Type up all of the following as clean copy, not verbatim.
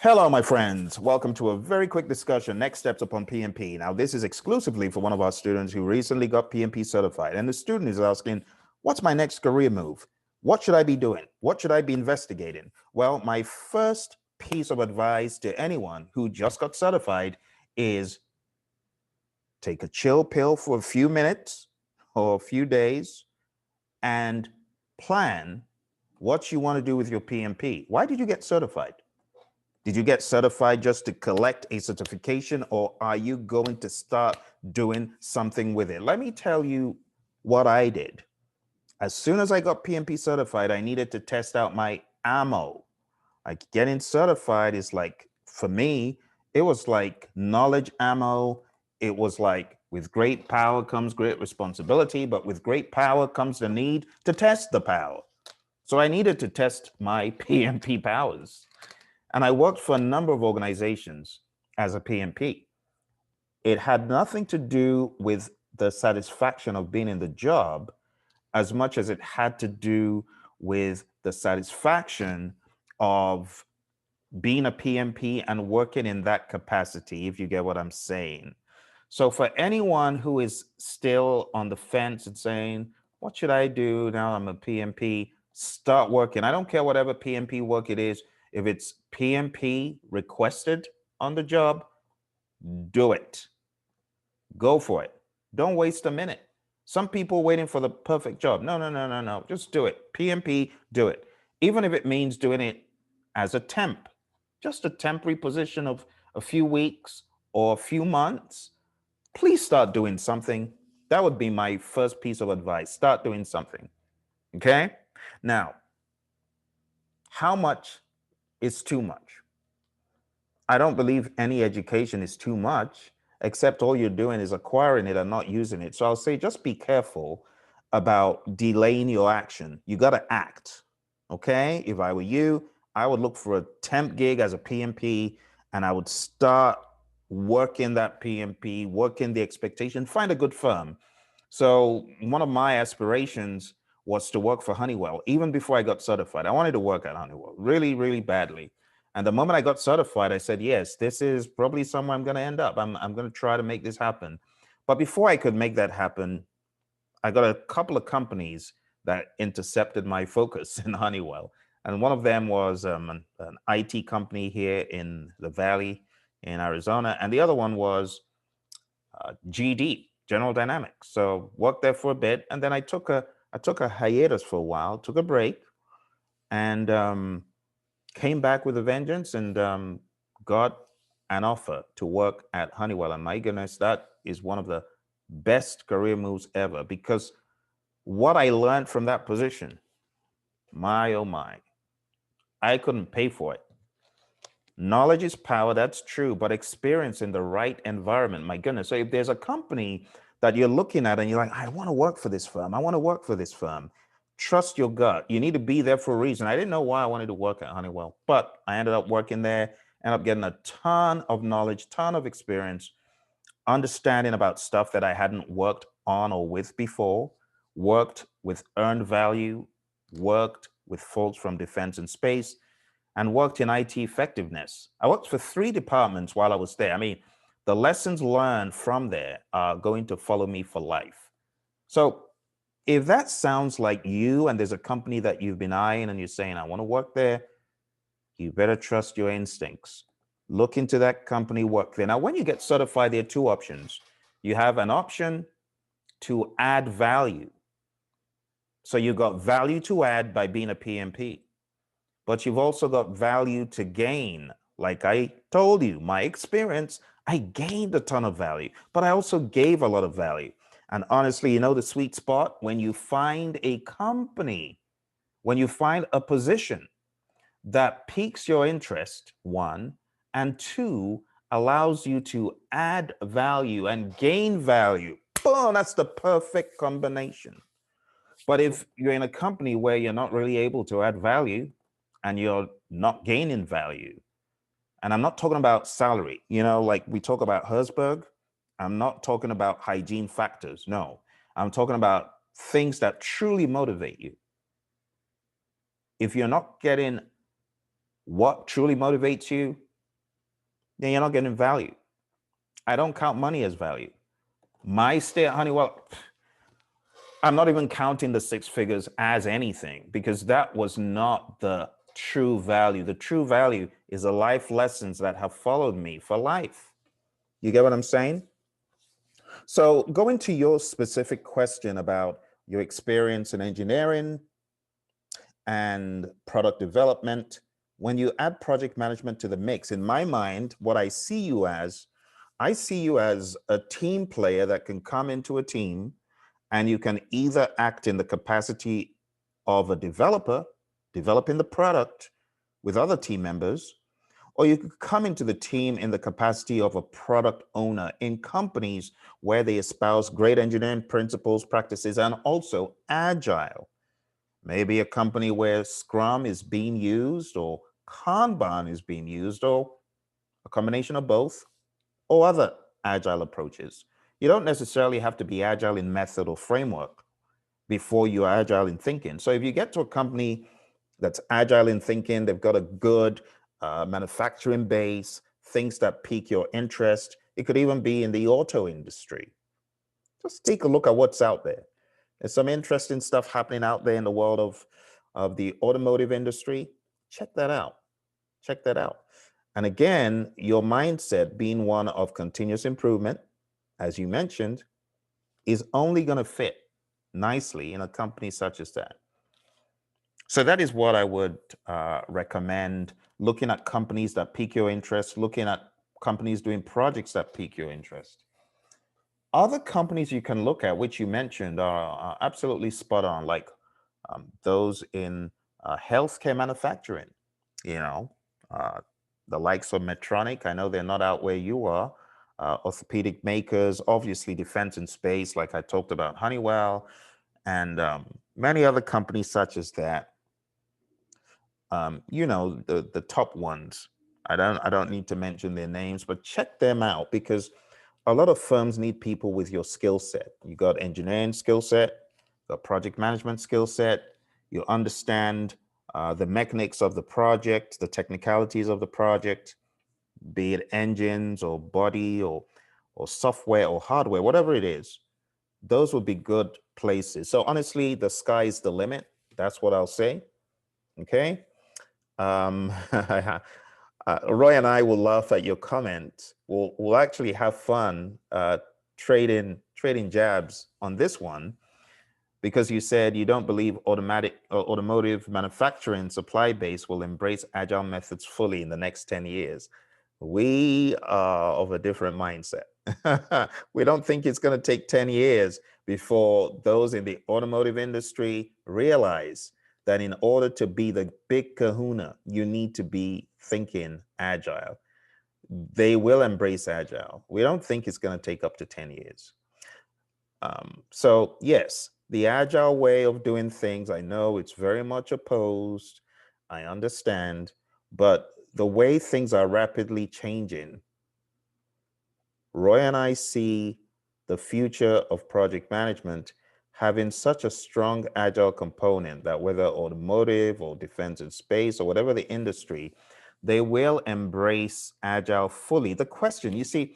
Hello, my friends. Welcome to a very quick discussion, next steps upon PMP. Now, this is exclusively for one of our students who recently got PMP certified. And the student is asking, what's my next career move? What should I be doing? What should I be investigating? Well, my first piece of advice to anyone who just got certified is take a chill pill for a few minutes or a few days and plan what you want to do with your PMP. Why did you get certified? Did you get certified just to collect a certification, or are you going to start doing something with it? Let me tell you what I did. As soon as I got PMP certified, I needed to test out my ammo. Like getting certified is like, for me, it was like knowledge ammo. It was like with great power comes great responsibility, but with great power comes the need to test the power. So I needed to test my PMP powers. And I worked for a number of organizations as a PMP. It had nothing to do with the satisfaction of being in the job as much as it had to do with the satisfaction of being a PMP and working in that capacity, if you get what I'm saying. So for anyone who is still on the fence and saying, what should I do now I'm a PMP? Start working. I don't care whatever PMP work it is. If it's PMP requested on the job, do it. Go for it. Don't waste a minute. Some people waiting for the perfect job. No, no, no, no, no. Just do it. PMP, do it. Even if it means doing it as a temp, just a temporary position of a few weeks or a few months, please start doing something. That would be my first piece of advice. Start doing something. Okay? Now, how much is too much? I don't believe any education is too much, except all you're doing is acquiring it and not using it. So I'll say just be careful about delaying your action. You got to act. Okay? If I were you, I would look for a temp gig as a PMP and I would start working that PMP, working the expectation, find a good firm. So one of my aspirations was to work for Honeywell. Even before I got certified, I wanted to work at Honeywell really, really badly. And the moment I got certified, I said, yes, this is probably somewhere I'm going to end up. I'm going to try to make this happen. But before I could make that happen, I got a couple of companies that intercepted my focus in Honeywell. And one of them was an IT company here in the Valley in Arizona. And the other one was GD, General Dynamics. So worked there for a bit. And then I took a hiatus for a while, took a break, and came back with a vengeance and got an offer to work at Honeywell. And my goodness, that is one of the best career moves ever, because what I learned from that position, my oh my, I couldn't pay for it. Knowledge is power, that's true, but experience in the right environment, my goodness. So if there's a company that you're looking at and you're like, I want to work for this firm, I want to work for this firm, trust your gut. You need to be there for a reason. I didn't know why I wanted to work at Honeywell, but I ended up working there, ended up getting a ton of knowledge, ton of experience, understanding about stuff that I hadn't worked on or with before, worked with earned value, worked with folks from defense and space, and worked in IT effectiveness. I worked for 3 departments while I was there. I mean, the lessons learned from there are going to follow me for life. So if that sounds like you and there's a company that you've been eyeing and you're saying, I want to work there, you better trust your instincts. Look into that company, work there. Now, when you get certified, there are 2 options. You have an option to add value. So you got value to add by being a PMP, but you've also got value to gain. Like I told you, my experience, I gained a ton of value, but I also gave a lot of value. And honestly, the sweet spot when you find a company, when you find a position that piques your interest, one, and two, allows you to add value and gain value. Boom, that's the perfect combination. But if you're in a company where you're not really able to add value and you're not gaining value, and I'm not talking about salary, like we talk about Herzberg, I'm not talking about hygiene factors. No, I'm talking about things that truly motivate you. If you're not getting what truly motivates you, then you're not getting value. I don't count money as value. My stay at Honeywell, I'm not even counting the six figures as anything because that was not the true value. The true value is the life lessons that have followed me for life. You get what I'm saying? So, going to your specific question about your experience in engineering and product development, when you add project management to the mix, in my mind, what I see you as, I see you as a team player that can come into a team and you can either act in the capacity of a developer, developing the product with other team members, or you could come into the team in the capacity of a product owner in companies where they espouse great engineering principles, practices, and also agile. Maybe a company where Scrum is being used or Kanban is being used or a combination of both or other agile approaches. You don't necessarily have to be agile in method or framework before you are agile in thinking. So if you get to a company that's agile in thinking, they've got a good manufacturing base, things that pique your interest. It could even be in the auto industry. Just take a look at what's out there. There's some interesting stuff happening out there in the world of the automotive industry. Check that out. Check that out. And again, your mindset being one of continuous improvement, as you mentioned, is only going to fit nicely in a company such as that. So that is what I would recommend, looking at companies that pique your interest, looking at companies doing projects that pique your interest. Other companies you can look at, which you mentioned, are absolutely spot on, like those in healthcare manufacturing, you know, uh, the likes of Medtronic. I know they're not out where you are. Orthopedic makers, obviously defense and space, like I talked about, Honeywell, and many other companies such as that. You know, the top ones. I don't need to mention their names, but check them out because a lot of firms need people with your skill set. You got engineering skill set, got project management skill set. You understand the mechanics of the project, the technicalities of the project, be it engines or body or software or hardware, whatever it is. Those would be good places. So honestly, the sky's the limit. That's what I'll say. Okay. Roy and I will laugh at your comment. We'll actually have fun trading jabs on this one because you said you don't believe automotive manufacturing supply base will embrace agile methods fully in the next 10 years. We are of a different mindset. We don't think it's going to take 10 years before those in the automotive industry realize that in order to be the big kahuna, you need to be thinking agile. They will embrace agile. We don't think it's going to take up to 10 years. So yes, the agile way of doing things, I know it's very much opposed. I understand, but the way things are rapidly changing, Roy and I see the future of project management having such a strong agile component that whether automotive or defense and space or whatever the industry, they will embrace agile fully. The question, you see,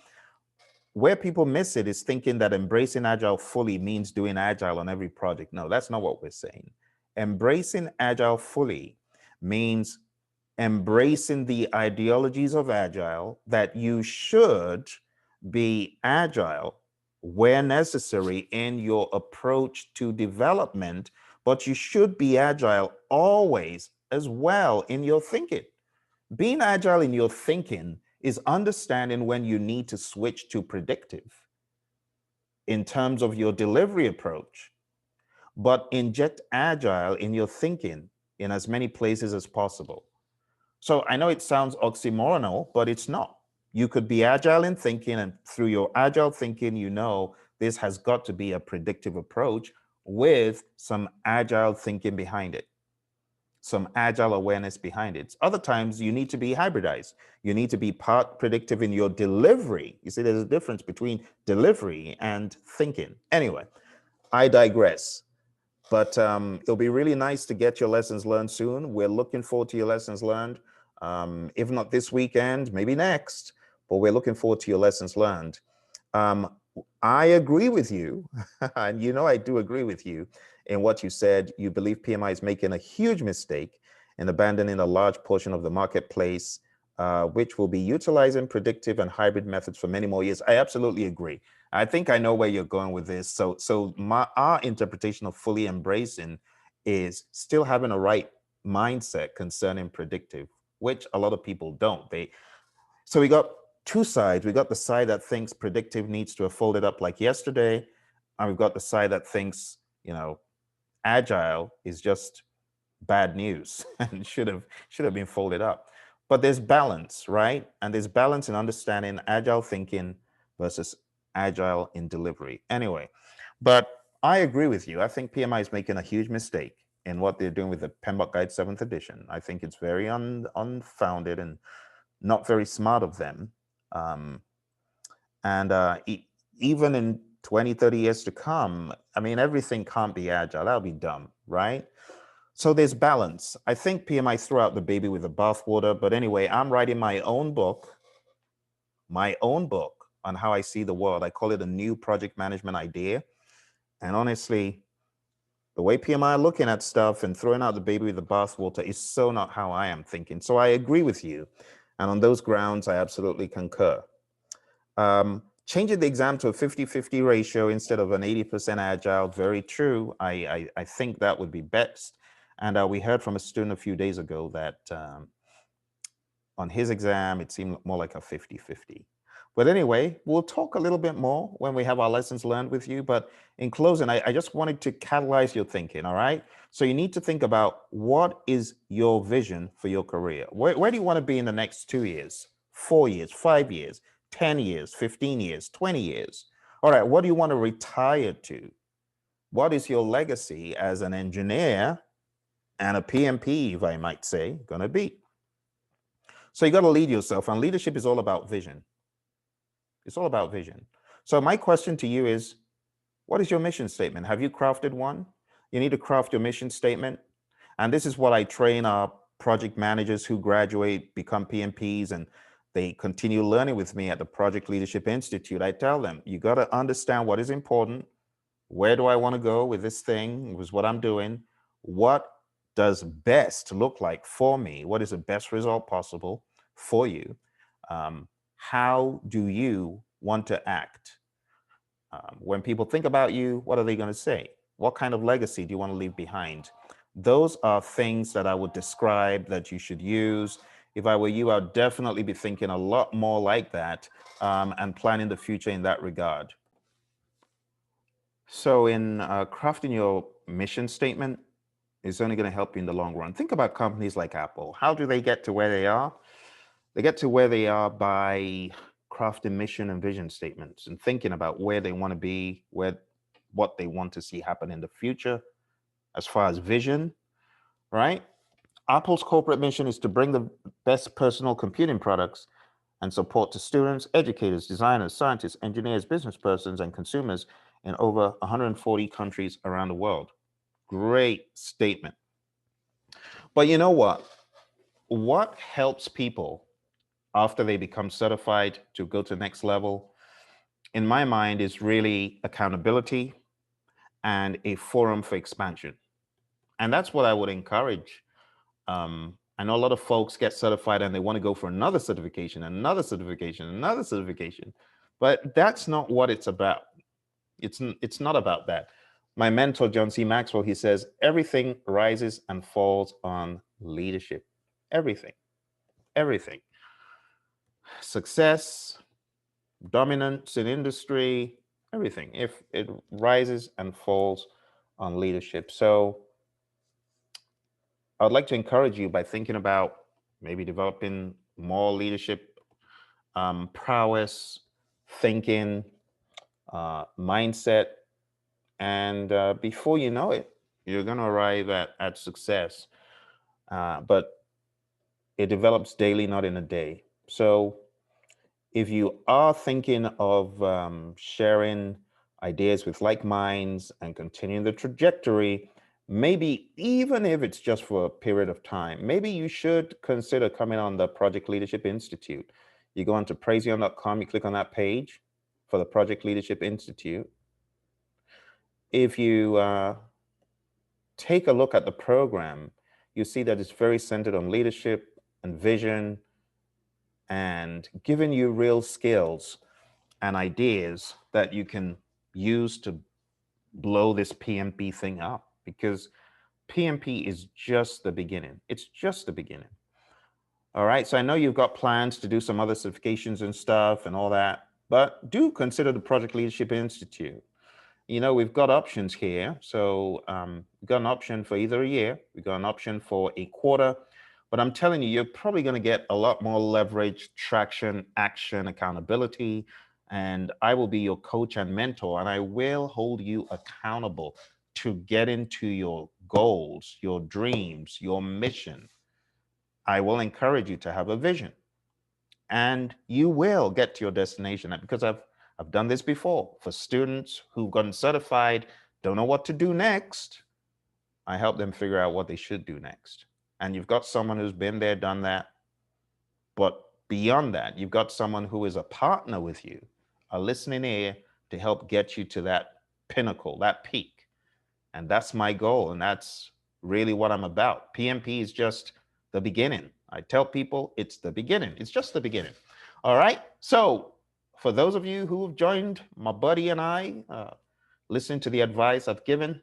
where people miss it is thinking that embracing agile fully means doing agile on every project. No, that's not what we're saying. Embracing agile fully means embracing the ideologies of agile, that you should be agile where necessary in your approach to development, but you should be agile always as well in your thinking. Being agile in your thinking is understanding when you need to switch to predictive in terms of your delivery approach, but inject agile in your thinking in as many places as possible. So I know it sounds oxymoronic, but it's not. You could be agile in thinking, and through your agile thinking, you know this has got to be a predictive approach with some agile thinking behind it, some agile awareness behind it. Other times you need to be hybridized. You need to be part predictive in your delivery. You see, there's a difference between delivery and thinking. Anyway, I digress. But it'll be really nice to get your lessons learned soon. We're looking forward to your lessons learned. If not this weekend, maybe next. but we're looking forward to your lessons learned. Um, I agree with you, and you know I do agree with you in what you said. You believe PMI is making a huge mistake in abandoning a large portion of the marketplace, which will be utilizing predictive and hybrid methods for many more years. I absolutely agree. I think I know where you're going with this. So our interpretation of fully embracing is still having a right mindset concerning predictive, which a lot of people don't. So we got two sides. We got the side that thinks predictive needs to have folded up like yesterday, and we've got the side that thinks, agile is just bad news and should have been folded up. But there's balance, right? And there's balance in understanding agile thinking versus agile in delivery. Anyway, but I agree with you. I think PMI is making a huge mistake in what they're doing with the PMBOK Guide 7th edition. I think it's very unfounded and not very smart of them. And even in 20, 30 years to come, I mean, everything can't be agile. That'll be dumb, right? So there's balance. I think PMI threw out the baby with the bathwater. But anyway, I'm writing my own book on how I see the world. I call it a new project management idea. And honestly, the way PMI are looking at stuff and throwing out the baby with the bathwater is so not how I am thinking. So I agree with you. And on those grounds, I absolutely concur. Changing the exam to a 50-50 ratio instead of an 80% agile, very true. I think that would be best. And we heard from a student a few days ago that on his exam, it seemed more like a 50-50. But anyway, we'll talk a little bit more when we have our lessons learned with you. But in closing, I just wanted to catalyze your thinking, all right? So you need to think about, what is your vision for your career? Where do you want to be in the next 2 years, 4 years, 5 years, 10 years, 15 years, 20 years? All right, what do you want to retire to? What is your legacy as an engineer and a PMP, if I might say, going to be? So you got to lead yourself, and leadership is all about vision. It's all about vision. So my question to you is, what is your mission statement? Have you crafted one? You need to craft your mission statement. And this is what I train our project managers who graduate, become PMPs, and they continue learning with me at the Project Leadership Institute. I tell them, you got to understand what is important. Where do I want to go with this thing, with what I'm doing? What does best look like for me? What is the best result possible for you? How do you want to act? When people think about you, what are they going to say? What kind of legacy do you want to leave behind? Those are things that I would describe that you should use. If I were you, I'd definitely be thinking a lot more like that, and planning the future in that regard. So in crafting your mission statement, it's only going to help you in the long run. Think about companies like Apple. How do they get to where they are? They get to where they are by crafting mission and vision statements and thinking about where they want to be, what they want to see happen in the future as far as vision, right? Apple's corporate mission is to bring the best personal computing products and support to students, educators, designers, scientists, engineers, business persons, and consumers in over 140 countries around the world. Great statement. But you know what? What helps people after they become certified to go to the next level, in my mind, is really accountability and a forum for expansion. And that's what I would encourage. I know a lot of folks get certified and they want to go for another certification, another certification, another certification, but that's not what it's about. It's not about that. My mentor, John C. Maxwell, he says, everything rises and falls on leadership. Everything, everything. Success, dominance in industry, everything. If it rises and falls on leadership. So I'd like to encourage you by thinking about maybe developing more leadership prowess, thinking, mindset, and before you know it, you're going to arrive at success. But it develops daily, not in a day. So if you are thinking of sharing ideas with like minds and continuing the trajectory, maybe even if it's just for a period of time, maybe you should consider coming on the Project Leadership Institute. You go onto Praizion.com, you click on that page for the Project Leadership Institute. If you take a look at the program, you see that it's very centered on leadership and vision and giving you real skills and ideas that you can use to blow this PMP thing up, because PMP is just the beginning. It's just the beginning. All right. So I know you've got plans to do some other certifications and stuff and all that, but do consider the Project Leadership Institute. You know, we've got options here. So we've got an option for either a year, we've got an option for a quarter, but I'm telling you, you're probably going to get a lot more leverage, traction, action, accountability, and I will be your coach and mentor, and I will hold you accountable to get into your goals, your dreams, your mission. I will encourage you to have a vision, and you will get to your destination, because I've done this before for students who've gotten certified, don't know what to do next. I help them figure out what they should do next. And you've got someone who's been there, done that. But beyond that, you've got someone who is a partner with you, a listening ear to help get you to that pinnacle, that peak. And that's my goal. And that's really what I'm about. PMP is just the beginning. I tell people it's the beginning. It's just the beginning. All right. So for those of you who have joined my buddy and I, listening to the advice I've given,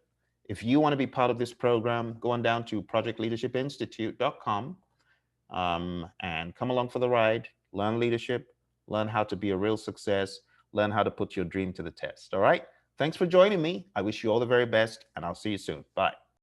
if you want to be part of this program, go on down to projectleadershipinstitute.com and come along for the ride, learn leadership, learn how to be a real success, learn how to put your dream to the test. All right. Thanks for joining me. I wish you all the very best, and I'll see you soon. Bye.